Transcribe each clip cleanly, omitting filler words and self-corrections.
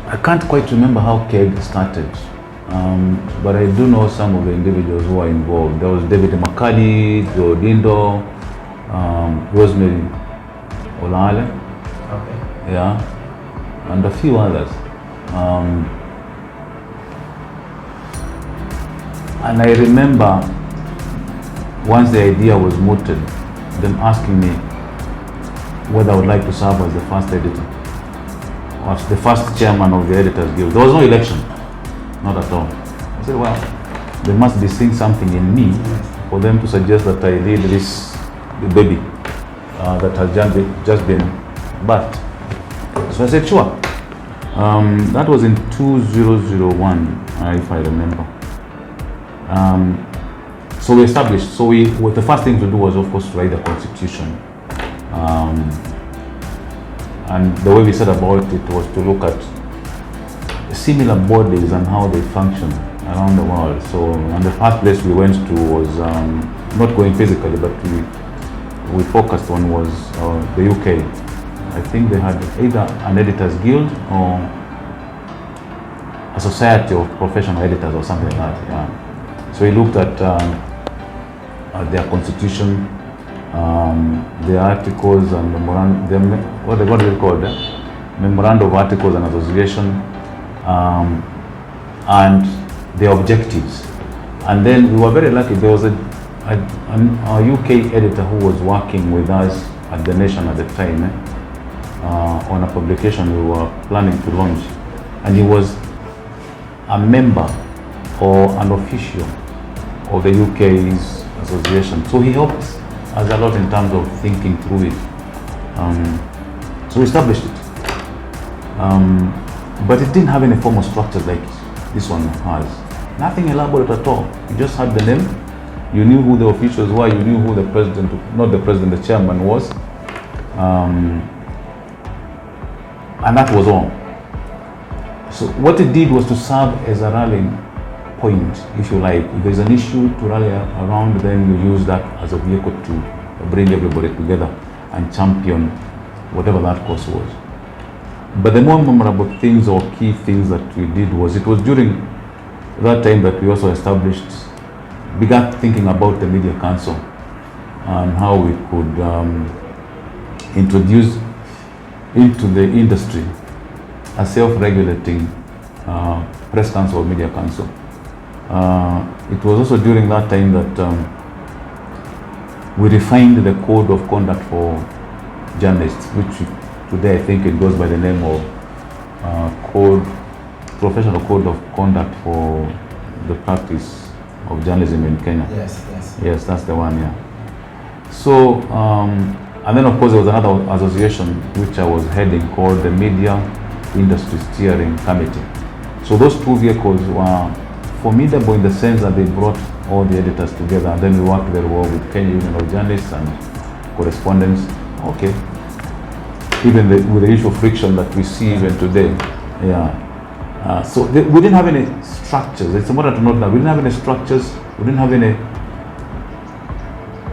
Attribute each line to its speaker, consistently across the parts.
Speaker 1: I can't quite remember how KEG started, but I do know some of the individuals who are involved. There was David Makali, Joe Dindo, Rosemary Olale,
Speaker 2: Okay.
Speaker 1: yeah, and a few others. And I remember once the idea was mooted, them asking me whether I would like to serve as the first editor, or as the first chairman of the Editors Guild. There was no election, not at all. I said, well, they must be seeing something in me for them to suggest that I lead this baby that has just been birthed. So I said, sure. That was in 2001, if I remember. So we established, what the first thing to do was, of course, to write the constitution. And the way we said about it was to look at similar bodies and how they function around the world. So, and the first place we went to was, not going physically, but we focused on was the UK. I think they had either an editors guild or a society of professional editors or something like that. Yeah. So we looked at their constitution, the articles and what is it called? Memorandum of Articles and Association, and the objectives. And then we were very lucky. There was a UK editor who was working with us at The Nation at the time on a publication we were planning to launch, and he was a member or an official of the UK's association. So he helped us a lot in terms of thinking through it. So we established it. But it didn't have any formal structure like this one has. Nothing elaborate at all. You just had the name, you knew who the officials were, you knew who the president, not the president, the chairman was. And that was all. So what it did was to serve as a rallying point, if you like. If there's an issue to rally around, then you use that as a vehicle to bring everybody together and champion whatever that cause was. But the more memorable things or key things that we did was, it was during that time that we also began thinking about the Media Council and how we could introduce into the industry a self-regulating press council or media council. It was also during that time that we refined the code of conduct for journalists, which today I think it goes by the name of Professional Code of Conduct for the Practice of Journalism in Kenya. Yes, that's the one, yeah. So, and then of course there was another association which I was heading called the Media Industry Steering Committee. So those two vehicles were formidable in the sense that they brought all the editors together, and then we worked very well with Kenya Union of Journalists and correspondents. Okay. Even with the issue of friction that we see even today. Yeah. So we didn't have any structures. It's important to note that we didn't have any structures. We didn't have any.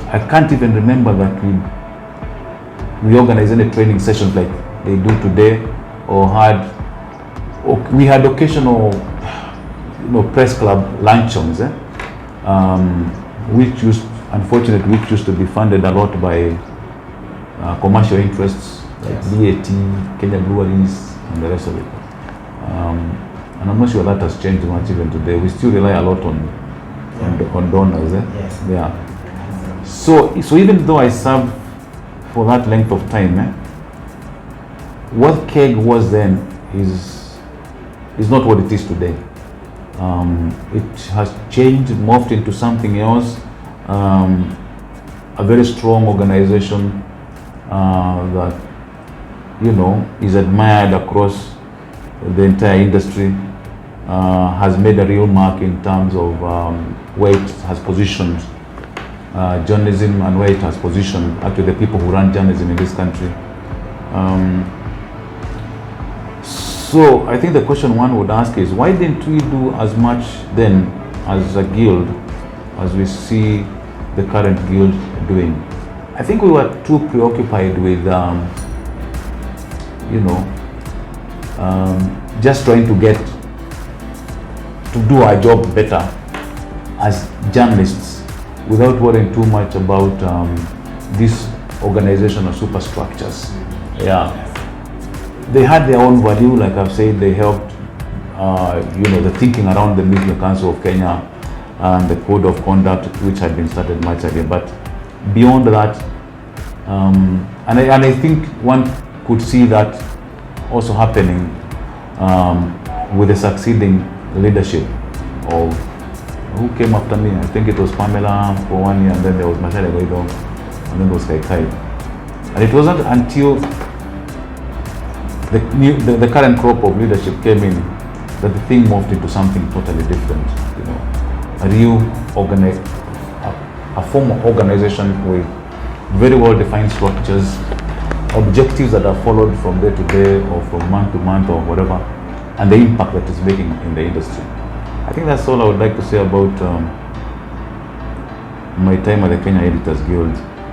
Speaker 1: I can't even remember that we organized any training sessions like they do today, or we had occasional, press club luncheons, which unfortunately, used to be funded a lot by commercial interests like BAT, Kenya Breweries, and the rest of it. And I'm not sure that has changed much even today. We still rely a lot on donors.
Speaker 2: Yes.
Speaker 1: Yeah. So even though I served for that length of time, what KEG was then is not what it is today. It has changed, morphed into something else. A very strong organization that is admired across the entire industry, has made a real mark in terms of where it has positioned journalism and where it has positioned actually the people who run journalism in this country. So I think the question one would ask is, why didn't we do as much then as a guild as we see the current guild doing? I think we were too preoccupied with just trying to get to do our job better as journalists without worrying too much about these organizational superstructures. Yeah, they had their own value, like I've said. They helped, the thinking around the Media Council of Kenya and the code of conduct, which had been started much earlier. But beyond that, and I think one could see that also happening with the succeeding leadership of who came after me. I think it was Pamela for 1 year, and then there was Mashale Goido, and then there was Kaikai. And it wasn't until the current crop of leadership came in that the thing morphed into something totally different. A real a formal organization with very well defined structures, objectives that are followed from day to day or from month to month or whatever, and the impact that it's making in the industry. I think that's all I would like to say about my time at the Kenya Editors Guild.